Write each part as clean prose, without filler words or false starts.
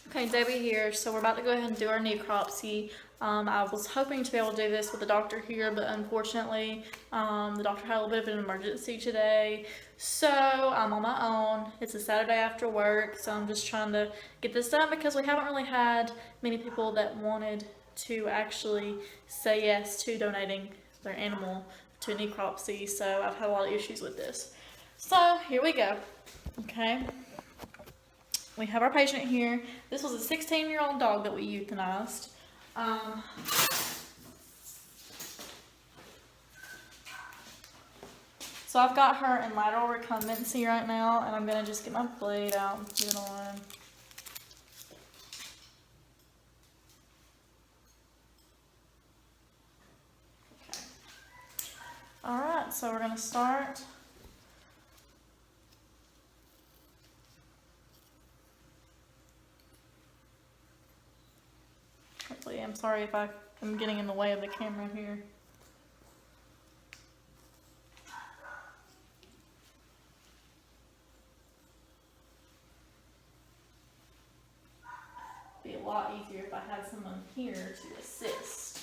Okay, Debbie here. So we're about to go ahead and do our necropsy. I was hoping to be able to do this with the doctor here, but unfortunately, the doctor had a little bit of an emergency today. So I'm on my own. It's a Saturday after work, so I'm just trying to get this done because we haven't really had many people that wanted to actually say yes to donating their animal to a necropsy. So I've had a lot of issues with this. So here we go. Okay. We have our patient here. This was a 16-year-old dog that we euthanized. So I've got her in lateral recumbency right now, and I'm going to just get my blade out and put it on. Okay. Alright, so we're going to start. Hopefully, I'm sorry if I'm getting in the way of the camera here. It'd be a lot easier if I had someone here to assist.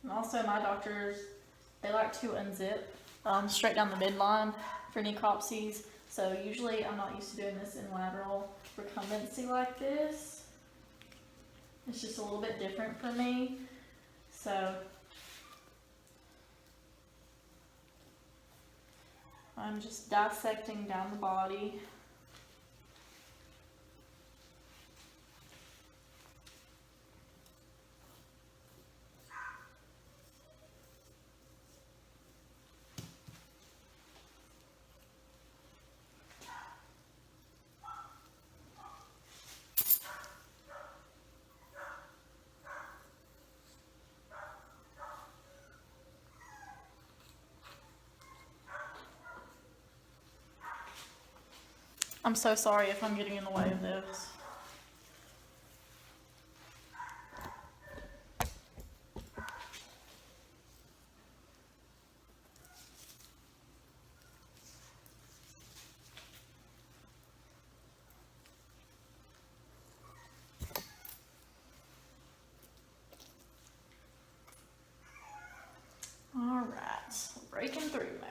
And also my doctors, they like to unzip straight down the midline for necropsies. So usually I'm not used to doing this in lateral recumbency like this. It's just a little bit different for me. So I'm just dissecting down the body. I'm so sorry if I'm getting in the way of this. Alright, we're breaking through now.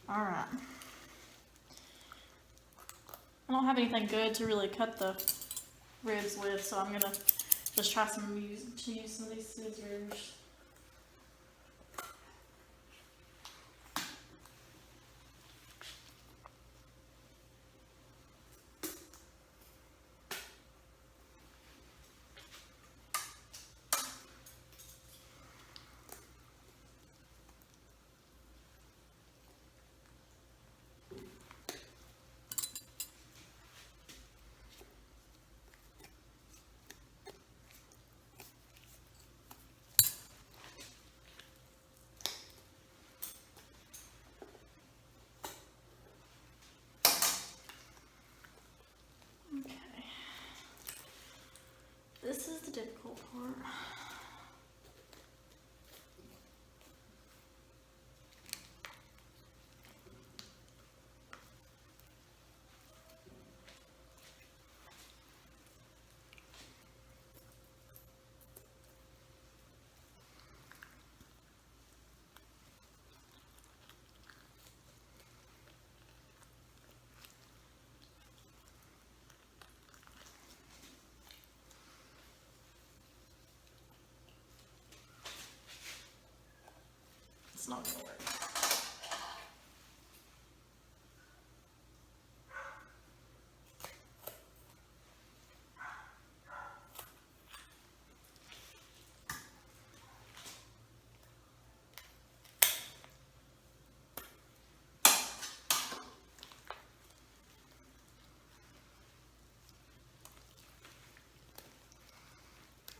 Alright. I don't have anything good to really cut the ribs with, so I'm gonna just try to use some of these scissors.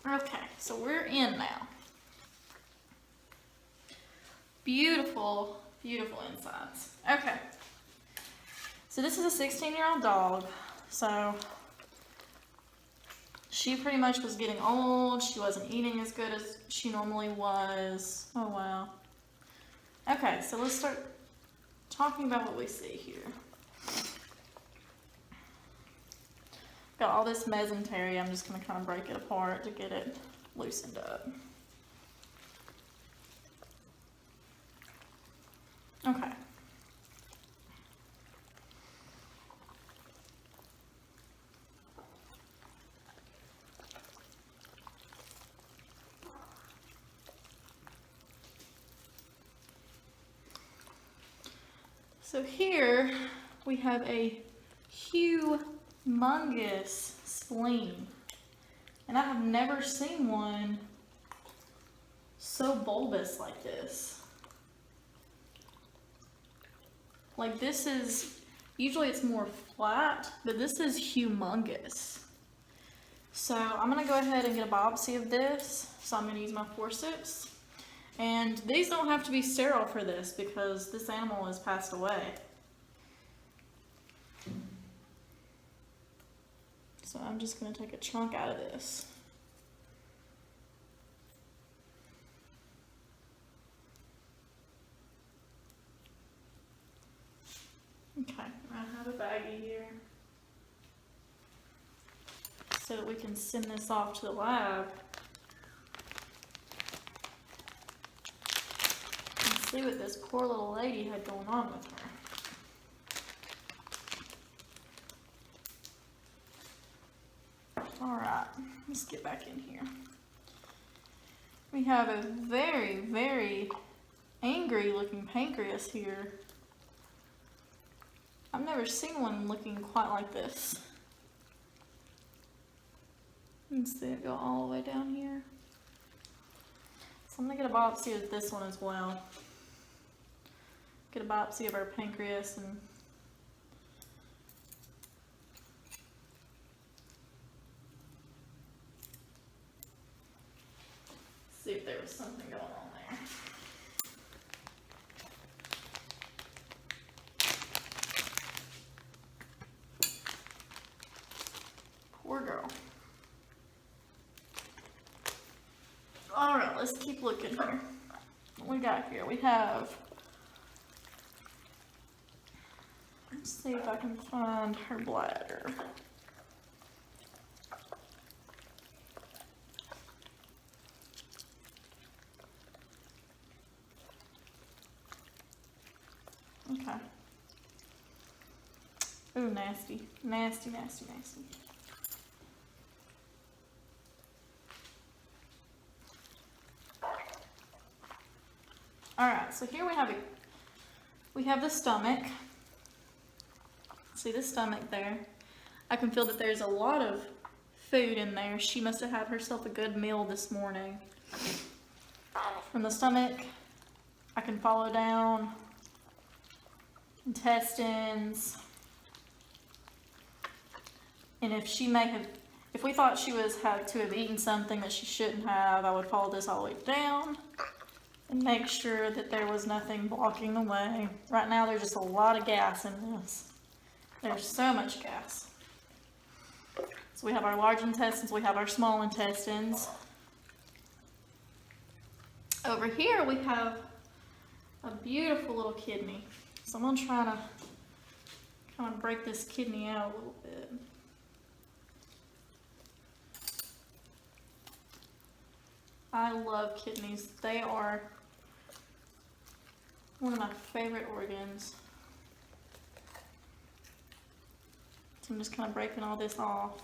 Okay, so we're in now. Beautiful, beautiful insides. Okay. So this is a 16-year-old dog. So she pretty much was getting old. She wasn't eating as good as she normally was. Oh, wow. Okay, so let's start talking about what we see here. Got all this mesentery. I'm just going to kind of break it apart to get it loosened up. Okay. So here we have a humongous spleen, and I have never seen one so bulbous like this. Like this is, usually it's more flat, but this is humongous. So I'm gonna go ahead and get a biopsy of this. So I'm gonna use my forceps. And these don't have to be sterile for this because this animal has passed away. So I'm just going to take a chunk out of this. Okay, I have a baggie here so that we can send this off to the lab. See what this poor little lady had going on with her. Alright, let's get back in here. We have a very, very angry looking pancreas here. I've never seen one looking quite like this. Let's see it go all the way down here. So I'm going to get a biopsy of this one as well. Get a biopsy of our pancreas and see if there was something going on there. Poor girl. Alright, let's keep looking here. What we got here? We have, let's see if I can find her bladder. Okay. Ooh, nasty. Nasty, nasty, nasty. Alright, so here we have the stomach. See the stomach there? I can feel that there's a lot of food in there. She must have had herself a good meal this morning. From the stomach, I can follow down intestines. And if we thought she had to have eaten something that she shouldn't have, I would follow this all the way down and make sure that there was nothing blocking the way. Right now there's just a lot of gas in this. There's so much gas. So we have our large intestines, we have our small intestines. Over here we have a beautiful little kidney. So I'm going to try to kind of break this kidney out a little bit. I love kidneys. They are one of my favorite organs. So I'm just kind of breaking all this off.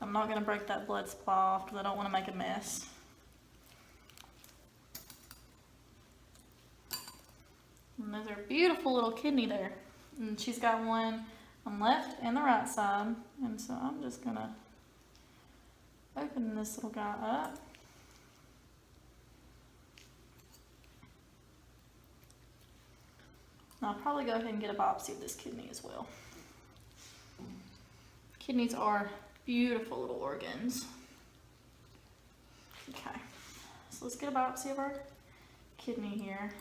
I'm not going to break that blood supply off because I don't want to make a mess. And there's a beautiful little kidney there. And she's got one on left and the right side. And so I'm just going to open this little guy up. And I'll probably go ahead and get a biopsy of this kidney as well. Kidneys are Beautiful little organs. Okay, so let's get a biopsy of our kidney here.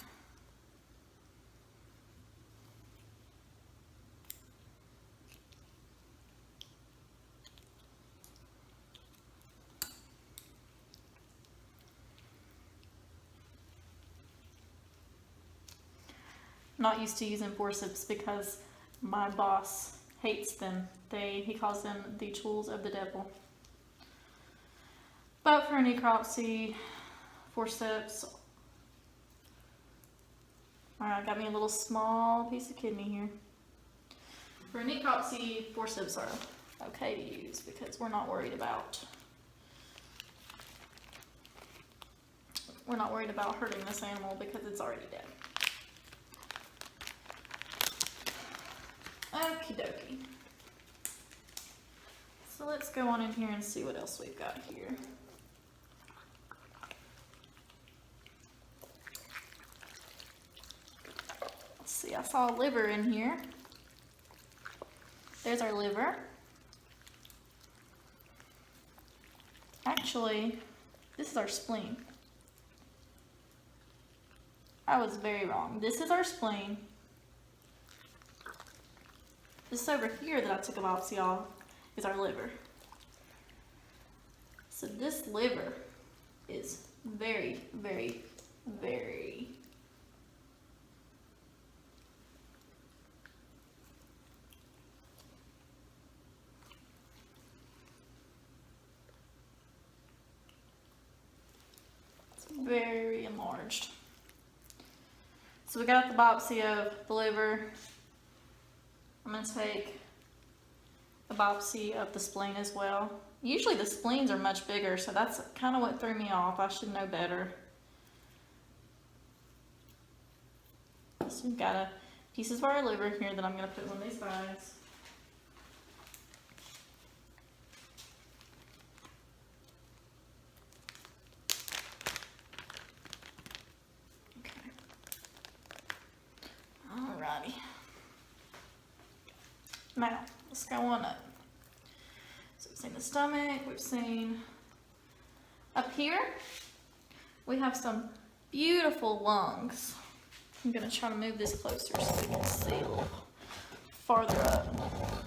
Not used to using forceps because my boss hates them. He calls them the tools of the devil. But for a necropsy, forceps. Alright, I got me a little small piece of kidney here. For a necropsy, forceps are okay to use because we're not worried about hurting this animal because it's already dead. Okie dokie. So let's go on in here and see what else we've got here. Let's see, I saw a liver in here. There's our liver. Actually, this is our spleen. I was very wrong. This is our spleen. This over here that I took a biopsy of is our liver. So this liver is very, very, very very enlarged. So we got the biopsy of the liver. I'm going to take a biopsy of the spleen as well. Usually the spleens are much bigger, so that's kind of what threw me off. I should know better. So we've got pieces of our liver here that I'm going to put in one of these bags. Okay. Alrighty. Now, let's go on up. So we've seen the stomach, we've seen up here, we have some beautiful lungs. I'm gonna try to move this closer so we can see a little farther up.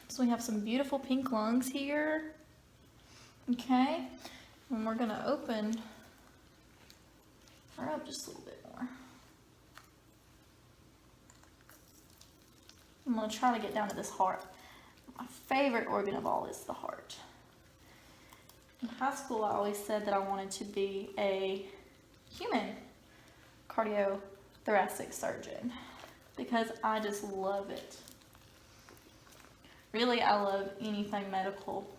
So we have some beautiful pink lungs here. Okay, and we're gonna open her up just a little bit more. I'm going to try to get down to this heart. My favorite organ of all is the heart. In high school, I always said that I wanted to be a human cardiothoracic surgeon because I just love it. Really, I love anything medical.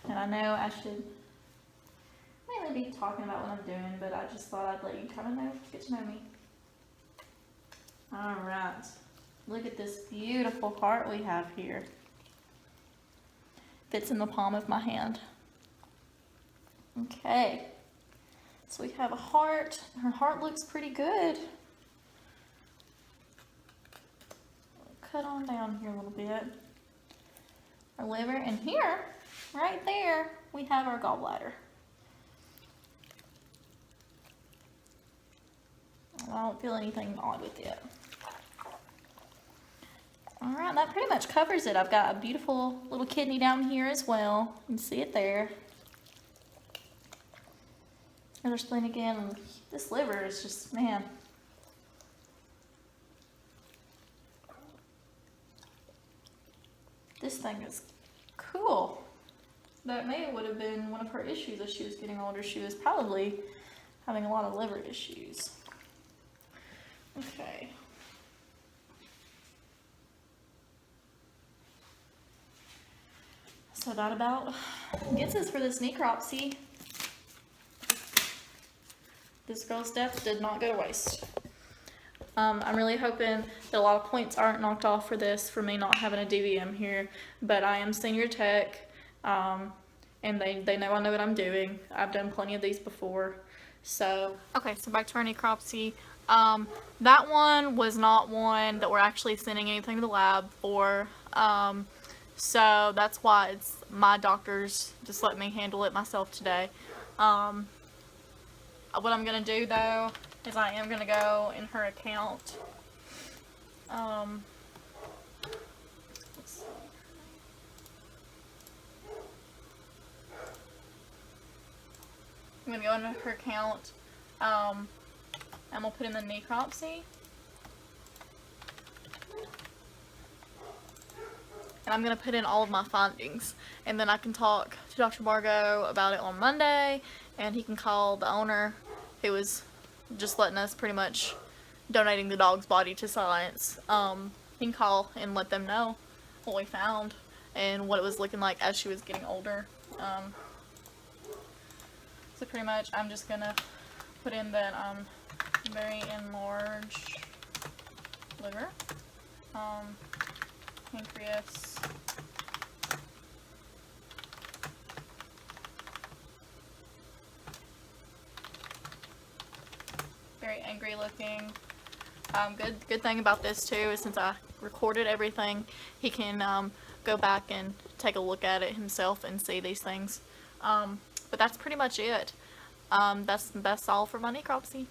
And I know I should mainly be talking about what I'm doing, but I just thought I'd let you kind of get to know me. Alright, look at this beautiful heart we have here. Fits in the palm of my hand. Okay, so we have a heart. Her heart looks pretty good. Cut on down here a little bit. Our liver, and here, right there, we have our gallbladder. I don't feel anything odd with it. Alright, that pretty much covers it. I've got a beautiful little kidney down here as well. You can see it there. Another spleen again. This liver is just, man. This thing is cool. That may would have been one of her issues as she was getting older. She was probably having a lot of liver issues. Okay. So that about gets us for this necropsy. This girl's death did not go to waste. I'm really hoping that a lot of points aren't knocked off for this, for me not having a DVM here, but I am senior tech, and they know I know what I'm doing. I've done plenty of these before. So, okay, so back to our necropsy. That one was not one that we're actually sending anything to the lab for. So that's why it's my doctors just let me handle it myself today. What I'm gonna do though is I am gonna go in her account. Let's see. I'm gonna go into her account. I'm gonna put in the necropsy. And I'm going to put in all of my findings. And then I can talk to Dr. Margot about it on Monday. And he can call the owner who was just letting us pretty much donating the dog's body to science. He can call and let them know what we found and what it was looking like as she was getting older. So pretty much I'm just going to put in that very enlarged liver. Pancreas, very angry looking. Good thing about this too is since I recorded everything, he can go back and take a look at it himself and see these things. But that's pretty much it. That's all for my necropsy.